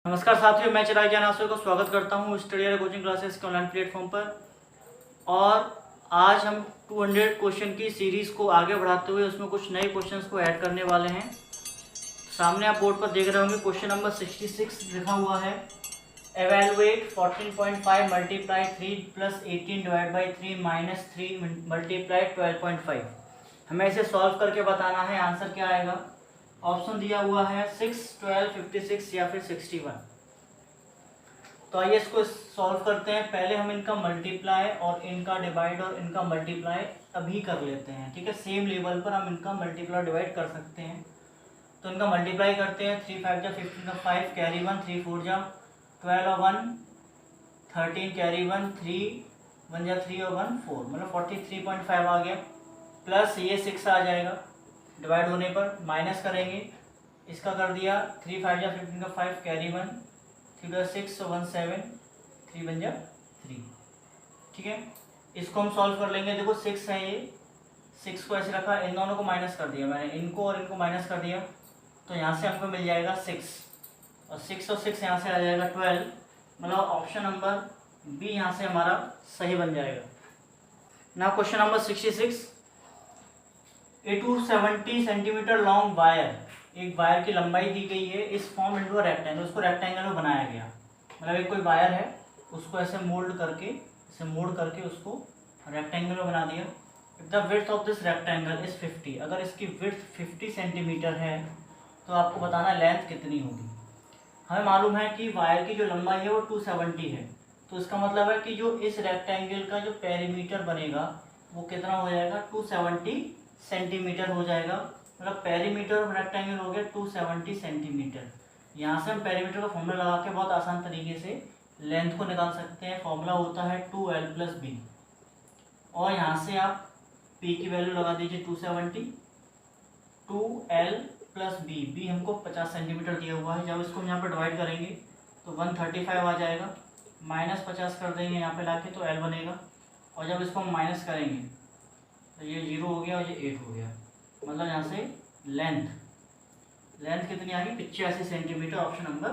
नमस्कार साथियों, मैं चिराग ज्ञानासु को स्वागत करता हूं स्टडी कोचिंग क्लासेस के ऑनलाइन प्लेटफॉर्म पर। और आज हम 200 क्वेश्चन की सीरीज़ को आगे बढ़ाते हुए उसमें कुछ नए क्वेश्चंस को ऐड करने वाले हैं। सामने आप बोर्ड पर देख रहे होंगे, क्वेश्चन नंबर 66 लिखा हुआ है। Evaluate 14.5 multiply 3 plus 18 divide by 3 minus 3 multiply 12.5। हमें इसे सॉल्व करके बताना है। आंसर क्या आएगा? ऑप्शन दिया हुआ है 6, 12, 56 या फिर 61। तो आइए इसको सॉल्व करते हैं। पहले हम इनका मल्टीप्लाई और इनका डिवाइड और इनका मल्टीप्लाई अभी कर लेते हैं, ठीक है। सेम लेवल पर हम इनका मल्टीप्लाई डिवाइड कर सकते हैं। तो इनका मल्टीप्लाई करते हैं। 3 5 जा 15 का 5 कैरी 1, 3 4 जा 12 और 1 13 कैरी 1, 3 1 जा 3 और 1 4, मतलब 43.5 आ गया। प्लस ये 6 आ जाएगा डिवाइड होने पर, माइनस करेंगे। इसका कर दिया 3 5 जा 15 का 5 कैरी 1, 3 का 6 1 7, 3 1 जा 3, ठीक है। इसको हम सॉल्व कर लेंगे। देखो 6 है, ये 6 को ऐसे रखा, इन दोनों को माइनस कर दिया मैंने, इनको और इनको माइनस कर दिया। तो यहाँ से हमको मिल जाएगा 6 और 6 यहाँ से आ जाएगा 12, मतलब ऑप्शन नंबर बी यहाँ से हमारा सही बन जाएगा। Now question number 66। ए 270 सेंटीमीटर लॉन्ग वायर, एक वायर की लंबाई दी गई है, इस फॉर्म इनटू रेक्टेंगल, उसको रेक्टेंगल में बनाया गया। मतलब एक कोई वायर है, उसको ऐसे मोल्ड करके, इसे मोड़ करके उसको रेक्टेंगल में बना दिया। If the width of this rectangle is 50, अगर इसकी विड्थ 50 सेंटीमीटर है तो आपको बताना लेंथ कितनी होगी। हमें मालूम है कि वायर की जो लंबाई है वो 270 है, तो इसका मतलब है कि जो इस रेक्टेंगल का जो पेरीमीटर बनेगा वो कितना हो जाएगा, 270 सेंटीमीटर हो जाएगा। मतलब पेरीमीटर ऑफ रेक्टेंगल हो गया 270 सेंटीमीटर। यहाँ से हम पेरीमीटर का फॉर्मूला लगा के बहुत आसान तरीके से लेंथ को निकाल सकते हैं। फॉर्मूला होता है 2l प्लस बी, और यहाँ से आप p की वैल्यू लगा दीजिए 270, 2l प्लस बी, बी हमको 50 सेंटीमीटर दिया हुआ है। जब इसको हम यहाँ पर डिवाइड करेंगे तो 135 आ जाएगा, माइनस 50 कर देंगे यहाँ पे लाके तो l बनेगा, और जब इसको हम माइनस करेंगे तो ये 0 हो गया और ये 8 हो गया। मतलब यहाँ से लेंथ कितनी आ गई, 85 सेंटीमीटर। ऑप्शन नंबर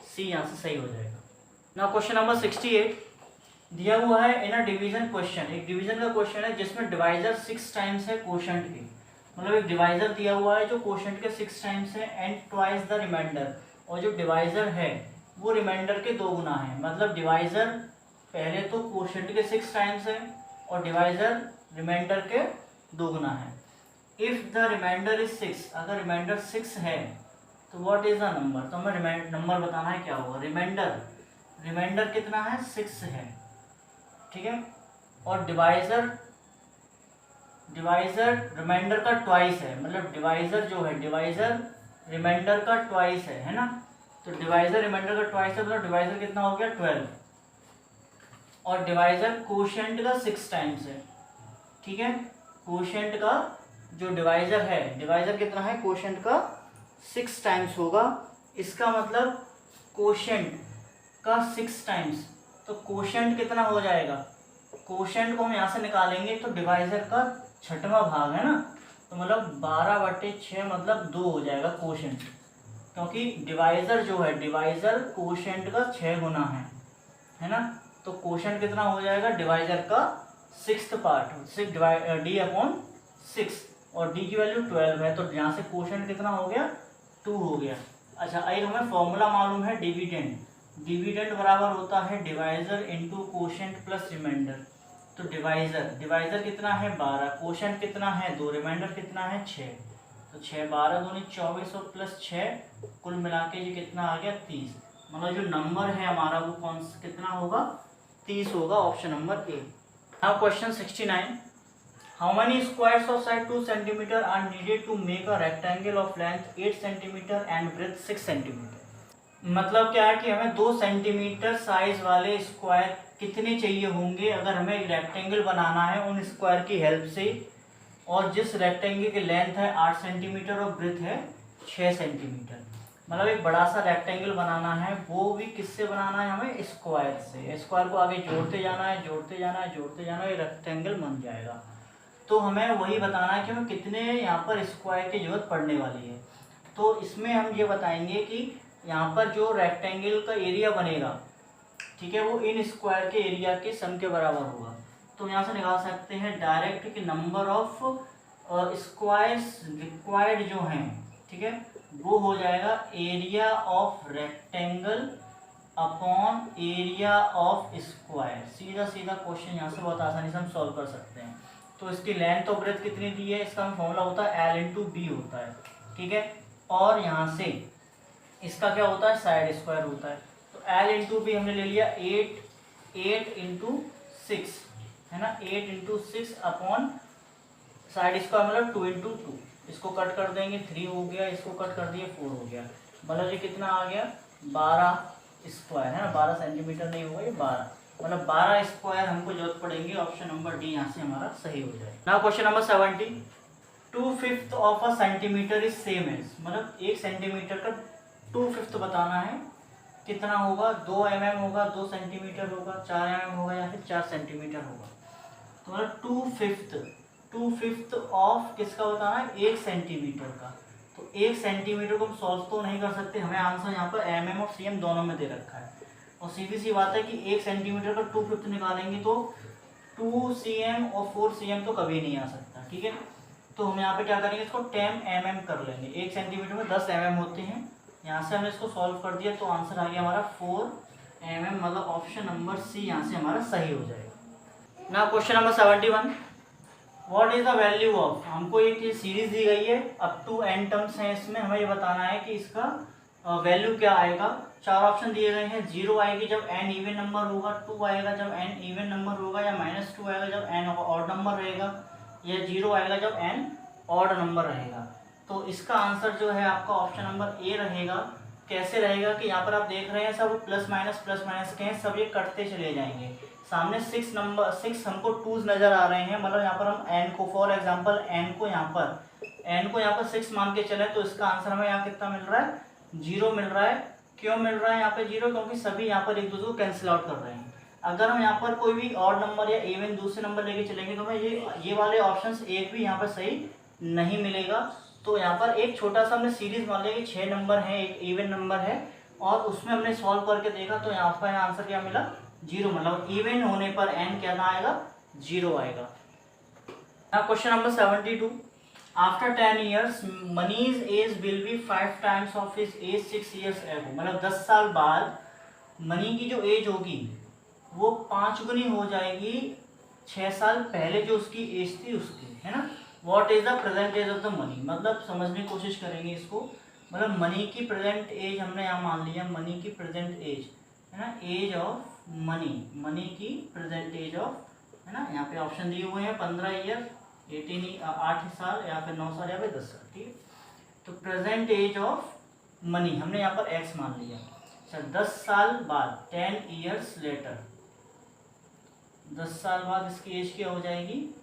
सी यहाँ से सही हो जाएगा। नाउ क्वेश्चन नंबर 68 दिया हुआ है इन अ डिवीजन क्वेश्चन, एक डिवीजन का क्वेश्चन है जिसमें डिवाइजर 6 टाइम्स है कोशेंट के। मतलब एक डिवाइजर दिया हुआ है जो कोशेंट के 6 टाइम्स है एंड ट्वाइस द रिमाइंडर, और जो डिवाइजर है वो रिमाइंडर के 2 गुना है। मतलब डिवाइजर पहले तो कोशेंट के 6 टाइम्स है और डिवाइजर रिमाइंडर के 2 गुना है। इफ द रिमाइंडर इज 6, अगर रिमाइंडर 6 है तो व्हाट इज द नंबर, तो हमें नंबर बताना है क्या होगा। रिमाइंडर कितना है, 6 है, ठीक है। और डिवाइजर रिमाइंडर का ट्वाइस है, मतलब डिवाइजर जो है, डिवाइजर रिमाइंडर का ट्वाइस है ना। तो डिवाइजर रिमाइंडर का ट्वाइस है, मतलब डिवाइजर कितना हो गया 12, और डिवाइजर कोशेंट का 6 टाइम्स है, ठीक है। कोशेंट का जो डिवाइजर है, डिवाइजर कितना है, कोशेंट का 6 टाइम्स होगा। इसका मतलब कोशेंट का 6 टाइम्स, तो कोशेंट कितना हो जाएगा, कोशेंट को हम यहाँ से निकालेंगे तो डिवाइजर का 6वां भाग है ना, तो मतलब 12/6 मतलब 2 हो जाएगा कोशेंट, क्योंकि डिवाइजर जो है, डिवाइजर कोशेंट का 6 गुना है ना। तो कोशेंट कितना हो जाएगा, डिवाइजर का 6th पार्ट, d/6, और d की वैल्यू 12 है, तो यहाँ से कोशेंट कितना हो गया, 2 हो गया। अच्छा, एक हमें फॉर्मूला मालूम है डिविडेंड बराबर होता है divisor into quotient plus remainder. तो डिवाइजर कितना है 12, कोशेंट कितना है 2, रिमाइंडर कितना है 6, तो 6 12 दूनी 24 और प्लस 6 कुल मिला के ये कितना आ गया 30। मतलब जो नंबर है हमारा वो कौन सा कितना होगा, 30 होगा। Option number A. Now question 69, how many squares of side 2 centimetre are needed to make a rectangle of length 8 centimetre and breadth 6 centimetre. मतलब क्या है कि हमें 2 सेंटीमीटर साइज वाले स्क्वायर कितने चाहिए होंगे अगर हमें एक रेक्टेंगल बनाना है उन स्क्वायर की हेल्प से, और जिस रेक्टेंगल की लेंथ है 8 सेंटीमीटर और ब्रेथ है 6 सेंटीमीटर। मतलब एक बड़ा सा रेक्टेंगल बनाना है, वो भी किससे बनाना है, हमें स्क्वायर से। स्क्वायर को आगे जोड़ते जाना है, ये रेक्टेंगल बन जाएगा। तो हमें वही बताना है कि हमें कितने यहाँ पर स्क्वायर की जरूरत पड़ने वाली है। तो इसमें हम ये बताएंगे कि यहाँ पर जो रेक्टेंगल का एरिया बनेगा, ठीक है, वो इन स्क्वायर के एरिया के सम के बराबर होगा। तो यहाँ से निकाल सकते हैं डायरेक्ट कि नंबर ऑफ स्क्वायर्स रिक्वायर्ड जो हैं, ठीक है, वो हो जाएगा area of rectangle upon area of square. सीधा सीधा क्वेश्चन यहाँ से बहुत आसानी से हम सॉल्व कर सकते हैं। तो इसकी लेंथ और ब्रेथ कितनी दी है, इसका फॉर्मूला होता है L इंटू बी होता है, ठीक है। और यहाँ से इसका क्या होता है, साइड स्क्वायर होता है। तो L इंटू बी हमने ले लिया 8 इंटू 6, है ना, 8 इंटू 6 अपॉन साइड स्क्वायर मतलब 2 इंटू 2। इसको कट कर देंगे 3 हो गया, इसको कट कर दिए 4 हो गया, मतलब ये कितना आ गया 12 स्क्वायर, है ना, 12 सेंटीमीटर नहीं होगा ये 12, मतलब 12 स्क्वायर हमको जरूरत पड़ेंगे। ऑप्शन नंबर डी यहाँ से हमारा सही हो जाएगा। Now question number 70, 2/5 of a centimetre is same as, मतलब 1 सेंटीमीटर का 2/5 बताना है, कितना होगा, 2 mm होगा, 2 सेंटीमीटर होगा, 4 mm होगा या फिर 4 सेंटीमीटर होगा। तो मतलब 2/5 ऑफ किसका बताना है, 1 सेंटीमीटर का। तो 1 सेंटीमीटर को हम सॉल्व तो नहीं कर सकते, हमें आंसर यहाँ पर mm और cm दोनों में दे रखा है। और सीधी सी बात है कि 1 सेंटीमीटर का 2/5 निकालेंगे तो 2 cm और 4 cm तो कभी नहीं आ सकता, ठीक है। तो हम यहाँ पे क्या करेंगे, इसको 10 mm कर लेंगे। 1 सेंटीमीटर में 10 mm होते हैं। यहाँ से हमने इसको सॉल्व कर दिया तो आंसर आ गया हमारा 4 mm, मतलब ऑप्शन नंबर सी यहाँ से हमारा सही हो जाएगा। ना question number 71, what is the value of, हमको एक सीरीज दी गई है, अप टू n टर्म्स हैं, इसमें हमें ये बताना है कि इसका वैल्यू क्या आएगा। 4 ऑप्शन दिए गए हैं, 0 आएगी जब n इवन नंबर होगा, 2 आएगा जब n इवन नंबर होगा, या -2 आएगा जब n ऑड नंबर रहेगा, या 0 आएगा जब n ऑड नंबर रहेगा। तो इसका आंसर जो है आपका ऑप्शन नंबर ए रहेगा। कैसे रहेगा कि यहाँ पर आप देख रहे हैं सब प्लस माइनस के हैं, सब ये कटते चले जाएंगे। सामने 6 हमको 2s नजर आ रहे हैं, मतलब यहाँ पर हम n को, फॉर एग्जांपल n को यहाँ पर 6 मान के चले, तो इसका आंसर हमें यहाँ कितना मिल रहा है, 0 मिल रहा है। क्यों मिल रहा है यहाँ पे 0, क्योंकि सभी यहाँ पर एक दूसरे को कैंसिल आउट कर रहे हैं। अगर हम यहाँ पर कोई भी ऑड नंबर या इवन दूसरे नंबर लेके चलेंगे तो हमें ये वाले ऑप्शंस एक भी यहाँ पर सही नहीं मिलेगा। तो यहाँ पर एक छोटा सा हमने सीरीज मान लिया कि 6 नंबर है, एक इवन नंबर है, और उसमें हमने सॉल्व करके देखा तो यहाँ पर आंसर क्या मिला, 0, मतलब इवन होने पर n क्या आएगा, 0 आएगा। क्वेश्चन नंबर 72, आफ्टर 10 years मनीज age will be 5 times of his age 6 years ago, मतलब 10 साल बाद मनी की जो एज होगी वो 5 गुनी हो जाएगी 6 साल पहले जो उसकी एज थी उसकी, है ना। What is the present age of the money, मतलब समझने की कोशिश करेंगे इसको, मतलब मनी की प्रेजेंट एज हमने यहाँ मान लिया, मनी की प्रेजेंट एज, है ना, एज ऑफ मनी की प्रेजेंट एज ऑफ, है ना, यहाँ पे ऑप्शन दिए हुए हैं 15 ईयर, 8 साल या फिर 9 साल या फिर 10 साल, ठीक है। तो प्रेजेंट एज ऑफ मनी हमने यहाँ पर x मान लिया। अच्छा, 10 साल बाद 10 years लेटर, 10 साल बाद इसकी एज क्या हो जाएगी,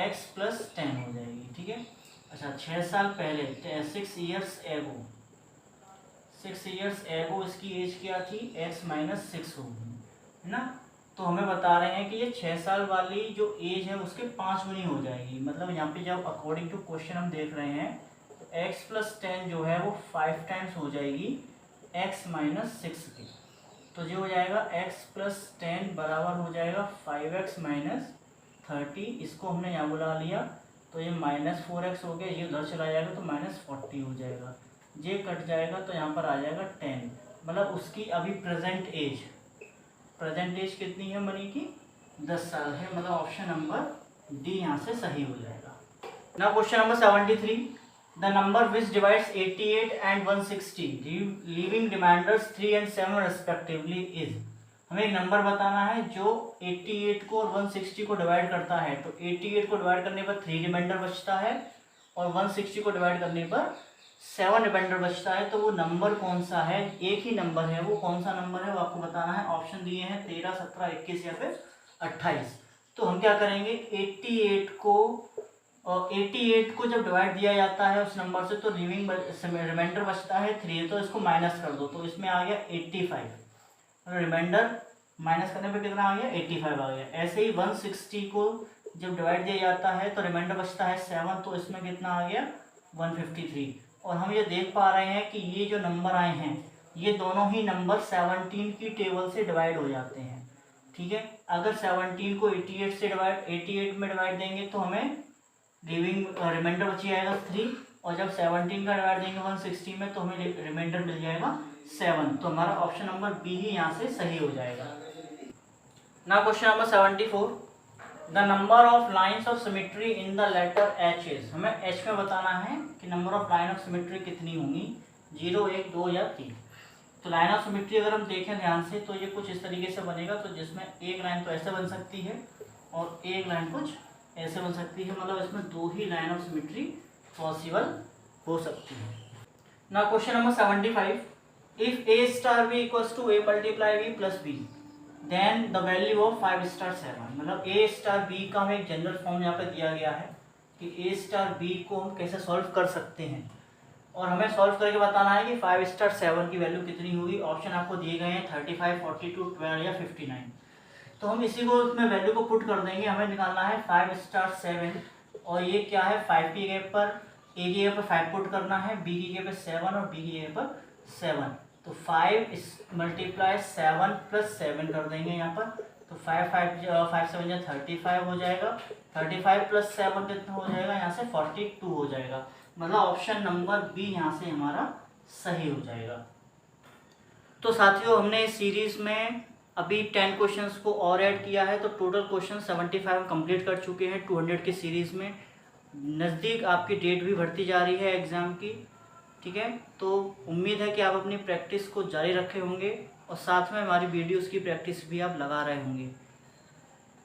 x + 10 हो जाएगी, ठीक है। अच्छा, 6 साल पहले 6 years एगो इसकी एज क्या थी, x - 6 होगी, है ना। तो हमें बता रहे हैं कि ये 6 साल वाली जो एज है उसके 5 गुनी हो जाएगी, मतलब यहाँ पे जब अकॉर्डिंग टू क्वेश्चन हम देख रहे हैं तो x + 10 जो है वो 5 टाइम्स हो जाएगी x - 6 की। तो जो हो जाएगा x + 10 बराबर हो जाएगा 5x - 30, इसको हमने यहाँ बुला लिया तो ये -4x हो गया, ये उधर चला जाएगा तो -40 हो जाएगा, ये कट जाएगा तो यहाँ पर आ जाएगा 10, मतलब उसकी अभी प्रेजेंट एज कितनी है मनी की, 10 साल है, मतलब ऑप्शन नंबर डी यहाँ से सही हो जाएगा। Now question number 73, the number which divides 88 and 160 leaving remainders 3 and 7 respectively is, हमें एक नंबर बताना है जो 88 को और 160 को डिवाइड करता है। तो 88 को डिवाइड करने पर 3 रिमाइंडर बचता है और 160 को डिवाइड करने पर 7 रिमाइंडर बचता है। तो वो नंबर कौन सा है, एक ही नंबर है, वो कौन सा नंबर है वो आपको बताना है। ऑप्शन दिए हैं 13, 17, 21 या फिर 28। तो हम क्या करेंगे, 88 को जब डिवाइड दिया जाता है उस नंबर से तो रिमाइंडर बचता है 3, तो इसको माइनस कर दो तो इसमें आ गया 85, रिमाइंडर माइनस करने पे कितना आ गया, 85 आ गया। ऐसे ही 160 को जब डिवाइड दिया जाता है तो रिमाइंडर बचता है 7, तो इसमें कितना आ गया 153, और हम ये देख पा रहे हैं कि ये जो नंबर आए हैं ये दोनों ही नंबर 17 की टेबल से डिवाइड हो जाते हैं। ठीक है, अगर 17 को 88 में डिवाइड देंगे तो हमें रिमाइंडर बच जाएगा 3, और जब 17 का डिवाइड देंगे 160 में तो हमें रिमाइंडर मिल जाएगा 7। तो हमारा ऑप्शन नंबर बी ही यहाँ से सही हो जाएगा। ना question number 74, the number of lines of symmetry in the letter H is. हमें एच में बताना है कि number of line of symmetry कितनी होंगी, 0, 1, 2 या 3। तो लाइन ऑफ सिमेट्री अगर हम देखें ध्यान से तो ये कुछ इस तरीके से बनेगा, तो जिसमें एक लाइन तो ऐसे बन सकती है और एक लाइन कुछ ऐसे बन सकती है, मतलब इसमें 2 ही लाइन ऑफ सिमेट्री पॉसिबल हो सकती है। ना question number 75, if A star B equals to A multiply B plus B then the value of 5 star 7। मतलब ए स्टार बी का हमें एक जनरल फॉर्म यहाँ पे दिया गया है कि ए स्टार बी को हम कैसे सॉल्व कर सकते हैं, और हमें सॉल्व करके बताना है कि 5 स्टार 7 की वैल्यू कितनी होगी। ऑप्शन आपको दिए गए हैं 35, 42, 12 या 59। तो हम इसी को उसमें वैल्यू को पुट कर देंगे। हमें निकालना है 5 स्टार 7, और ये क्या है 5 की जगह पर ए की जगह पर 5 पुट करना है, बी की जगह पर 7 और बी की जगह पर 7। तो 5 मल्टीप्लाई 7 प्लस 7 कर देंगे यहाँ पर, तो 5 7 या 35 हो जाएगा। 35 प्लस 7 कितना हो जाएगा यहाँ से 42 हो जाएगा। मतलब ऑप्शन नंबर बी यहाँ से हमारा सही हो जाएगा। तो साथियों हमने इस सीरीज में अभी 10 क्वेश्चंस को और ऐड किया है, तो टोटल क्वेश्चन 75 कंप्लीट कर चुके हैं 200 की सीरीज़ में। नज़दीक आपकी डेट भी बढ़ती जा रही है एग्ज़ाम की। ठीक है, तो उम्मीद है कि आप अपनी प्रैक्टिस को जारी रखे होंगे और साथ में हमारी वीडियोस की प्रैक्टिस भी आप लगा रहे होंगे।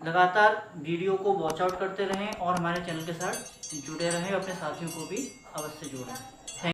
लगातार वीडियो को वॉच आउट करते रहें और हमारे चैनल के साथ जुड़े रहें, अपने साथियों को भी अवश्य जोड़ें।